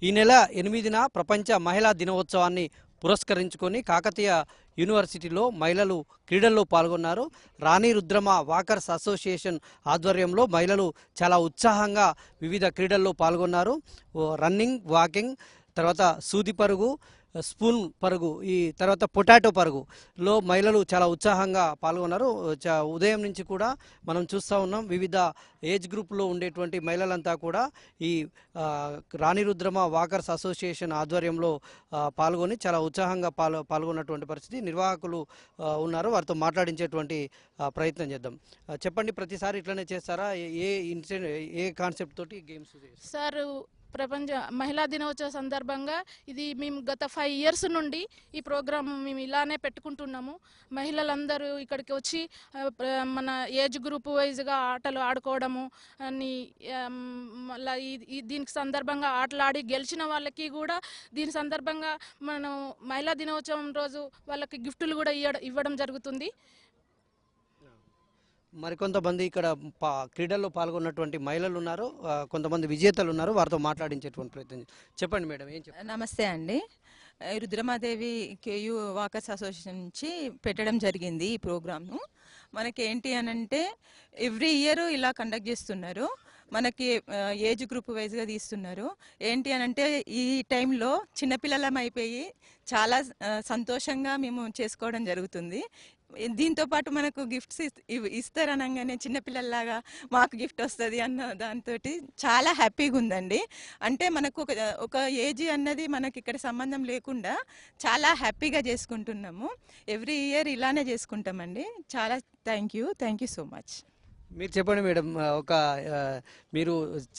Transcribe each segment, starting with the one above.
ఈ నెల 8న ప్రపంచ మహిళా దినోత్సవాన్ని పురస్కరించుకొని కాకతీయ యూనివర్సిటీలో మహిళలు క్రీడల్లో పాల్గొన్నారు. రాణి రుద్రమ వాకర్స్ అసోసియేషన్ ఆధ్వర్యంలో మహిళలు చాలా ఉత్సాహంగా వివిధ క్రీడల్లో పాల్గొన్నారు. రన్నింగ్, వాకింగ్, తర్వాత సూది పరుగు, స్పూన్ పరుగు, ఈ తర్వాత పొటాటో పరుగులో మహిళలు చాలా ఉత్సాహంగా పాల్గొన్నారు. ఉదయం నుంచి కూడా మనం చూస్తూ ఉన్నాం. వివిధ ఏజ్ గ్రూప్లో ఉండేటువంటి మహిళలంతా కూడా ఈ రాణి రుద్రమ వాకర్స్ అసోసియేషన్ ఆధ్వర్యంలో పాల్గొని చాలా ఉత్సాహంగా పాల్గొన్నటువంటి పరిస్థితి. నిర్వాహకులు ఉన్నారు, వారితో మాట్లాడించేటువంటి ప్రయత్నం చేద్దాం. చెప్పండి, ప్రతిసారి ఇట్లనే చేస్తారా? ఏ కాన్సెప్ట్ తోటి గేమ్స్ సార్? ప్రపంచ మహిళా దినోత్సవ సందర్భంగా ఇది మేము గత 5 years నుండి ఈ ప్రోగ్రాం మేము ఇలానే పెట్టుకుంటున్నాము. మహిళలందరూ ఇక్కడికి వచ్చి మన ఏజ్ గ్రూప్ వైజ్గా ఆటలు ఆడుకోవడము అని దీనికి సందర్భంగా ఆటలాడి గెలిచిన వాళ్ళకి కూడా దీని సందర్భంగా మనం మహిళా దినోత్సవం రోజు వాళ్ళకి గిఫ్టులు కూడా ఇవ్వడం జరుగుతుంది. మరికొంతమంది ఇక్కడ క్రీడల్లో పాల్గొన్నటువంటి మహిళలు ఉన్నారు, కొంతమంది విజేతలు ఉన్నారు, వారితో మాట్లాడించేటువంటి ప్రయత్నం. చెప్పండి మేడం, ఏం చెప్పండి. నమస్తే అండి. రుద్రమాదేవి కేయూ వాకర్స్ అసోసియేషన్ నుంచి పెట్టడం జరిగింది ఈ ప్రోగ్రామ్ను. మనకి ఏంటి అని అంటే ఎవ్రీ ఇయర్ ఇలా కండక్ట్ చేస్తున్నారు. మనకి ఏజ్ గ్రూప్ వైజ్గా తీస్తున్నారు. ఏంటి అని అంటే ఈ టైంలో చిన్నపిల్లలం అయిపోయి చాలా సంతోషంగా మేము చేసుకోవడం జరుగుతుంది. దీంతో పాటు మనకు గిఫ్ట్స్ ఇస్తారనగానే చిన్నపిల్లల్లాగా మాకు గిఫ్ట్ వస్తుంది అన్న దాంతో చాలా హ్యాపీగా ఉందండి. అంటే మనకు ఒక ఏజ్ అన్నది మనకి ఇక్కడ సంబంధం లేకుండా చాలా హ్యాపీగా చేసుకుంటున్నాము. ఎవ్రీ ఇయర్ ఇలానే చేసుకుంటామండి. చాలా థ్యాంక్ యూ సో మచ్. మీరు చెప్పండి మేడం, మీరు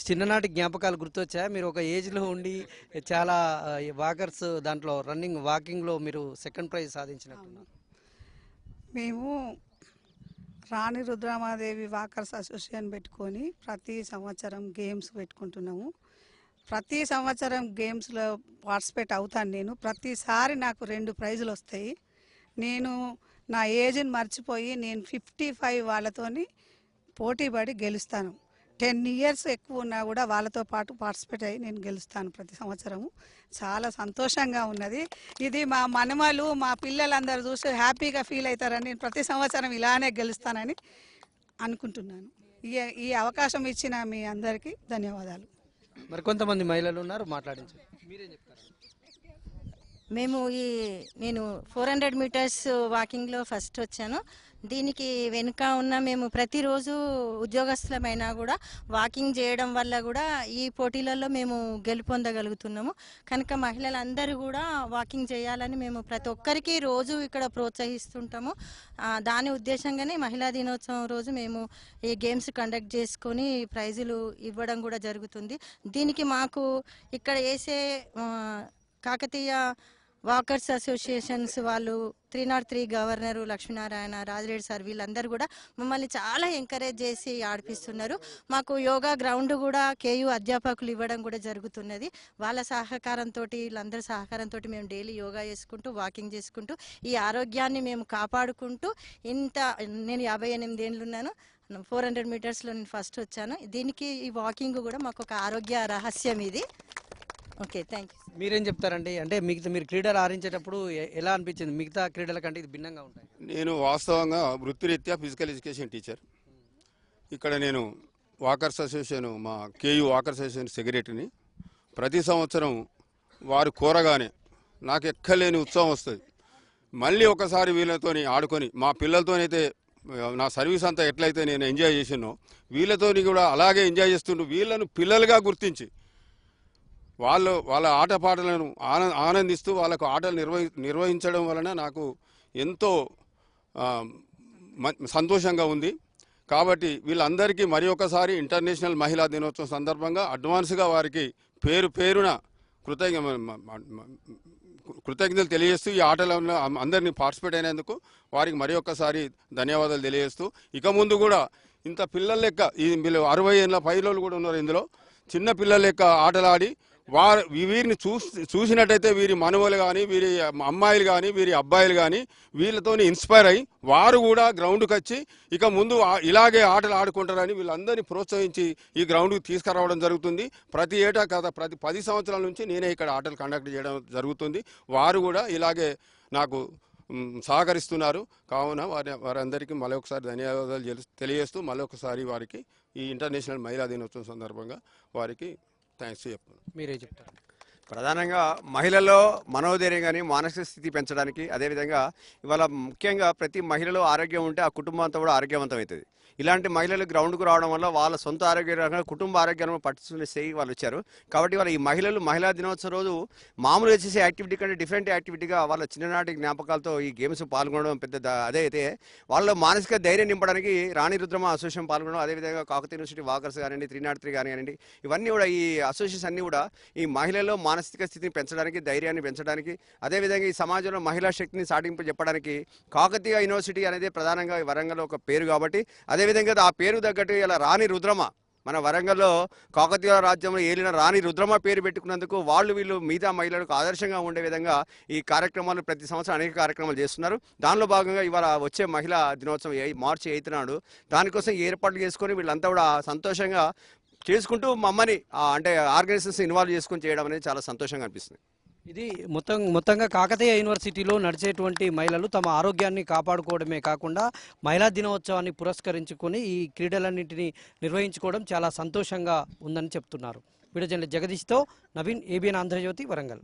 చిన్ననాటి జ్ఞాపకాలు గుర్తొచ్చాయా? మీరు ఒక ఏజ్లో ఉండి చాలా వాకర్స్ దాంట్లో రన్నింగ్, వాకింగ్లో మీరు సెకండ్ ప్రైజ్ సాధించినట్టున్నారు. మేము రాణి రుద్రమాదేవి వాకర్స్ అసోసియేషన్ పెట్టుకొని ప్రతి సంవత్సరం గేమ్స్ పెట్టుకుంటున్నాము. ప్రతి సంవత్సరం గేమ్స్లో పార్టిసిపేట్ అవుతాను నేను. ప్రతిసారి నాకు 2 ప్రైజులు వస్తాయి. నేను నా ఏజ్ని మర్చిపోయి నేను 55 వాళ్ళతోని పోటీపడి గెలుస్తాను. 10 years ఎక్కువ ఉన్నా కూడా వాళ్ళతో పాటు పార్టిసిపేట్ అయ్యి నేను గెలుస్తాను ప్రతి సంవత్సరము. చాలా సంతోషంగా ఉన్నది. ఇది మా మనమలు, మా పిల్లలందరూ చూసి హ్యాపీగా ఫీల్ అవుతారని నేను ప్రతి సంవత్సరం ఇలానే గెలుస్తానని అనుకుంటున్నాను. ఈ అవకాశం ఇచ్చిన మీ అందరికీ ధన్యవాదాలు. మరి కొంతమంది మహిళలు ఉన్నారు, మాట్లాడించారు. మీరేం చెప్తారు? నేను 400 meters వాకింగ్లో ఫస్ట్ వచ్చాను. దీనికి వెనుక ఉన్న మేము ప్రతిరోజు ఉద్యోగస్తులమైనా కూడా వాకింగ్ చేయడం వల్ల కూడా ఈ పోటీలలో మేము గెలుపొందగలుగుతున్నాము. కనుక మహిళలందరూ కూడా వాకింగ్ చేయాలని మేము ప్రతి ఒక్కరికి రోజు ఇక్కడ ప్రోత్సహిస్తుంటాము. దాని ఉద్దేశంగానే మహిళా దినోత్సవం రోజు మేము ఈ గేమ్స్ కండక్ట్ చేసుకొని ప్రైజులు ఇవ్వడం కూడా జరుగుతుంది. దీనికి మాకు ఇక్కడ వేసే కాకతీయ వాకర్స్ అసోసియేషన్స్ వాళ్ళు 303 గవర్నరు లక్ష్మీనారాయణ, రాజిరెడ్డి సార్ వీళ్ళందరూ కూడా మమ్మల్ని చాలా ఎంకరేజ్ చేసి ఆడిపిస్తున్నారు. మాకు యోగా గ్రౌండ్ కూడా కేయూ అధ్యాపకులు ఇవ్వడం కూడా జరుగుతున్నది. వాళ్ళ సహకారంతో, వీళ్ళందరి సహకారంతో మేము డైలీ యోగా చేసుకుంటూ వాకింగ్ చేసుకుంటూ ఈ ఆరోగ్యాన్ని మేము కాపాడుకుంటూ నేను 58 ఏళ్ళు ఉన్నాను. 400 metersలో నేను ఫస్ట్ వచ్చాను. దీనికి ఈ వాకింగ్ కూడా మాకు ఒక ఆరోగ్య రహస్యం ఇది. Okay, thank you. మీరేం చెప్తారండి? అంటే మీరు క్రీడలు ఆరించేటప్పుడు ఎలా అనిపించింది? మిగతా క్రీడల కంటే ఇది భిన్నంగా ఉంటాయి. నేను వాస్తవంగా వృత్తిరీత్యా ఫిజికల్ ఎడ్యుకేషన్ టీచర్. ఇక్కడ నేను వాకర్స్ అసోసియేషన్, మా కేయూ వాకర్స్ అసోసియేషన్ సెక్రటరీని. ప్రతి సంవత్సరం వారు కోరగానే నాకు ఎక్కలేని ఉత్సాహం వస్తుంది. మళ్ళీ ఒకసారి వీళ్ళతో ఆడుకొని మా పిల్లలతోనైతే నా సర్వీస్ అంతా ఎట్లయితే నేను ఎంజాయ్ చేసినో వీళ్ళతో కూడా అలాగే ఎంజాయ్ చేస్తుంటూ వీళ్ళను పిల్లలుగా గుర్తించి వాళ్ళ ఆటపాటలను ఆనందిస్తూ వాళ్ళకు ఆటలు నిర్వహించడం వలన నాకు ఎంతో సంతోషంగా ఉంది. కాబట్టి వీళ్ళందరికీ మరి ఒకసారి ఇంటర్నేషనల్ మహిళా దినోత్సవం సందర్భంగా అడ్వాన్స్గా వారికి పేరున కృతజ్ఞతలు తెలియజేస్తూ ఈ ఆటలలో అందరినీ పార్టిసిపేట్ అయినందుకు వారికి మరి ఒక్కసారి ధన్యవాదాలు తెలియజేస్తూ, ఇక ముందు కూడా ఇంత పిల్లల లెక్క, వీళ్ళు 60 ఏళ్ళ పైలోళ్ళు కూడా ఉన్నారు ఇందులో, చిన్న పిల్లల లెక్క ఆటలాడి వీరిని చూసినట్టయితే వీరి మనవలు కానీ వీరి అమ్మాయిలు కానీ వీరి అబ్బాయిలు కానీ వీళ్ళతో ఇన్స్పైర్ అయ్యి వారు కూడా గ్రౌండ్కి వచ్చి ఇక ముందు ఇలాగే ఆటలు ఆడుకుంటారని వీళ్ళందరినీ ప్రోత్సహించి ఈ గ్రౌండ్కి తీసుకురావడం జరుగుతుంది. ప్రతి ఏటా ప్రతి 10 సంవత్సరాల నుంచి నేనే ఇక్కడ ఆటలు కండక్ట్ చేయడం జరుగుతుంది. వారు కూడా ఇలాగే నాకు సహకరిస్తున్నారు. కావున వారందరికీ మరొకసారి ధన్యవాదాలు తెలియజేస్తూ మరొకసారి వారికి ఈ ఇంటర్నేషనల్ మహిళా దినోత్సవం సందర్భంగా వారికి థ్యాంక్స్ చెప్తున్నాను. మీరే చెప్తారు. ప్రధానంగా మహిళల్లో మనోధైర్యం కానీ మానసిక స్థితి పెంచడానికి, అదేవిధంగా ఇవాళ ముఖ్యంగా ప్రతి మహిళలో ఆరోగ్యం ఉంటే ఆ కుటుంబం అంతా కూడా ఆరోగ్యవంతం అవుతుంది. ఇలాంటి మహిళలు గ్రౌండ్కు రావడం వల్ల వాళ్ళ సొంత ఆరోగ్య కుటుంబ ఆరోగ్యాన్ని పట్టించుకునే స్థాయి వాళ్ళు వచ్చారు. కాబట్టి వాళ్ళ ఈ మహిళలు మహిళా దినోత్సవం రోజు మామూలుగా చేసే యాక్టివిటీ కంటే డిఫరెంట్ యాక్టివిటీగా వాళ్ళ చిన్ననాటి జ్ఞాపకాలతో ఈ గేమ్స్ పాల్గొనడం పెద్ద అదే అయితే వాళ్ళ మానసిక ధైర్యం నింపడానికి రాణి రుద్రమ అసోసియేషన్ పాల్గొనడం, అదేవిధంగా కాకతీయ యూనివర్సిటీ వాకర్స్ కానివ్వండి, 303 కానివ్వండి, ఇవన్నీ కూడా ఈ అసోసియేషన్ అన్నీ కూడా ఈ మహిళల్లో మానసిక స్థితిని పెంచడానికి, ధైర్యాన్ని పెంచడానికి, అదేవిధంగా ఈ సమాజంలో మహిళా శక్తిని సాటింపు చెప్పడానికి కాకతీయ యూనివర్సిటీ అనేది ప్రధానంగా ఈ వరంగల్లో ఒక పేరు. కాబట్టి అదేవిధంగా ఆ పేరు తగ్గట్టు ఇలా రాణి రుద్రమ మన వరంగల్లో కాకతీయ రాజ్యంలో ఏలిన రాణి రుద్రమ పేరు పెట్టుకున్నందుకు వీళ్ళు మిగతా మహిళలకు ఆదర్శంగా ఉండే విధంగా ఈ కార్యక్రమాలు ప్రతి సంవత్సరం అనేక కార్యక్రమాలు చేస్తున్నారు. దానిలో భాగంగా ఇవాళ వచ్చే మహిళా దినోత్సవం మార్చి 8 నాడు దానికోసం ఏర్పాట్లు చేసుకొని వీళ్ళంతా కూడా సంతోషంగా చేసుకుంటూ మమ్మల్ని అంటే ఆర్గనైజేషన్స్ ఇన్వాల్వ్ చేసుకొని చేయడం అనేది చాలా సంతోషంగా అనిపిస్తుంది. ఇది మొత్తంగా కాకతీయ యూనివర్సిటీలో నడిచేటువంటి మహిళలు తమ ఆరోగ్యాన్ని కాపాడుకోవడమే కాకుండా మహిళా దినోత్సవాన్ని పురస్కరించుకొని ఈ క్రీడలన్నింటినీ నిర్వహించుకోవడం చాలా సంతోషంగా ఉందని చెప్తున్నారు. వీడియో జర్నలిస్ట్ జగదీష్తో నవీన్, ABN ఆంధ్రజ్యోతి, వరంగల్.